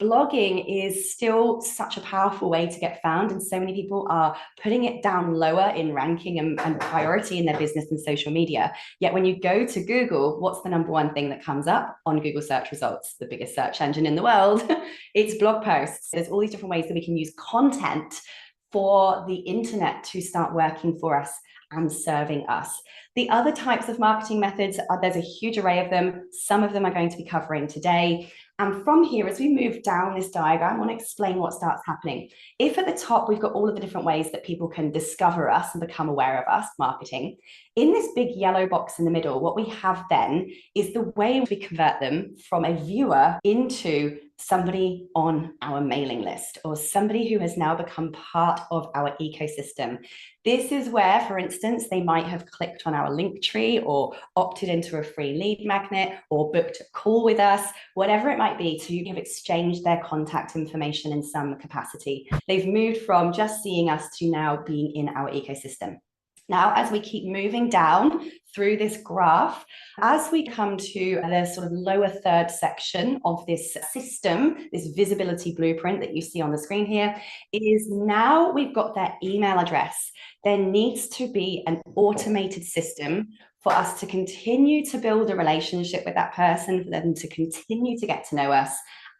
Blogging is still such a powerful way to get found, and so many people are putting it down lower in ranking and priority in their business and social media. Yet when you go to Google, what's the number one thing that comes up on Google search results, the biggest search engine in the world? It's blog posts. There's all these different ways that we can use content for the internet to start working for us and serving us. The other types of marketing methods, there's a huge array of them. Some of them are going to be covering today. And from here, as we move down this diagram, I want to explain what starts happening. If at the top, we've got all of the different ways that people can discover us and become aware of us, marketing, in this big yellow box in the middle, what we have then is the way we convert them from a viewer into somebody on our mailing list or somebody who has now become part of our ecosystem. This is where, for instance, they might have clicked on our link tree or opted into a free lead magnet or booked a call with us, whatever it might be, to have exchanged their contact information in some capacity. They've moved from just seeing us to now being in our ecosystem. Now, as we keep moving down through this graph, as we come to the sort of lower third section of this system, this visibility blueprint that you see on the screen here, is now we've got their email address. There needs to be an automated system for us to continue to build a relationship with that person, for them to continue to get to know us,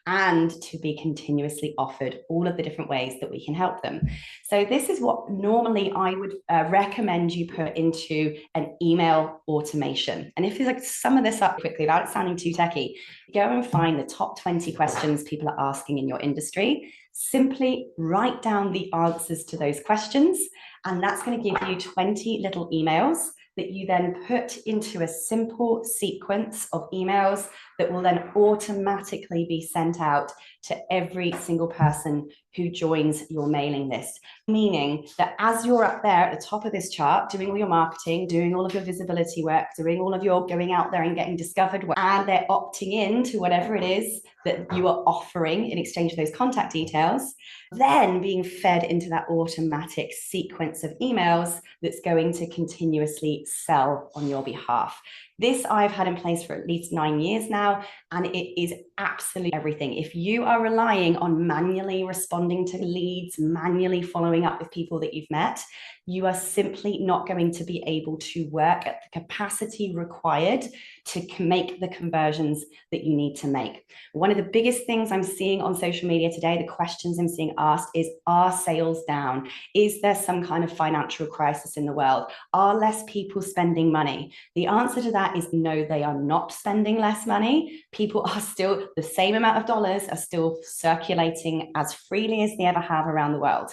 and to be continuously offered all of the different ways that we can help them. So this is what normally I would recommend you put into an email automation. And if you like sum this up quickly without it sounding too techie, go and find the top 20 questions people are asking in your industry. Simply write down the answers to those questions, and that's going to give you 20 little emails that you then put into a simple sequence of emails that will then automatically be sent out to every single person who joins your mailing list. Meaning that as you're up there at the top of this chart, doing all your marketing, doing all of your visibility work, doing all of your going out there and getting discovered work, and they're opting in to whatever it is that you are offering in exchange for those contact details, then being fed into that automatic sequence of emails that's going to continuously sell on your behalf. This I've had in place for at least 9 years now, and it is absolutely everything. If you are relying on manually responding to leads, manually following up with people that you've met, you are simply not going to be able to work at the capacity required to make the conversions that you need to make. One of the biggest things I'm seeing on social media today, the questions I'm seeing asked is, are sales down? Is there some kind of financial crisis in the world? Are less people spending money? The answer to that is no, they are not spending less money. People are still, the same amount of dollars are still circulating as freely as they ever have around the world.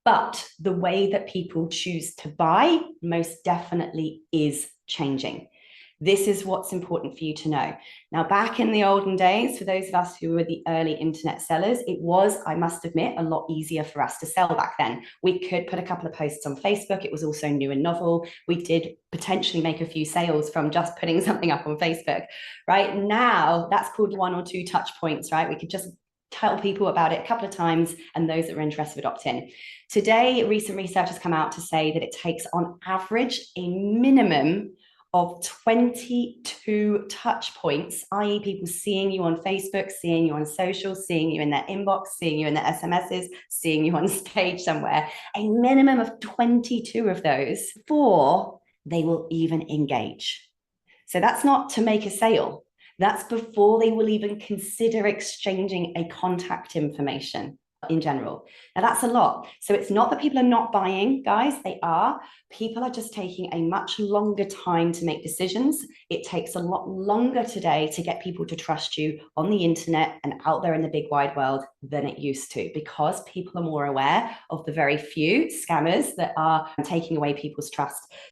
But the way that people choose to buy most definitely is changing. This is what's important for you to know. Now, back in the olden days, for those of us who were the early internet sellers, it was, I must admit, a lot easier for us to sell back then. We could put a couple of posts on Facebook. It was also new and novel. We did potentially make a few sales from just putting something up on Facebook. Right now, that's called 1 or 2 touch points, right? We could just tell people about it a couple of times, and those that are interested would opt in. Today, recent research has come out to say that it takes on average a minimum of 22 touch points, i.e. people seeing you on Facebook, seeing you on social, seeing you in their inbox, seeing you in their SMSs, seeing you on stage somewhere, a minimum of 22 of those before they will even engage. So that's not to make a sale. That's before they will even consider exchanging a contact information in general. Now that's a lot. So it's not that people are not buying, guys, they are. People are just taking a much longer time to make decisions. It takes a lot longer today to get people to trust you on the internet and out there in the big wide world than it used to, because people are more aware of the very few scammers that are taking away people's trust.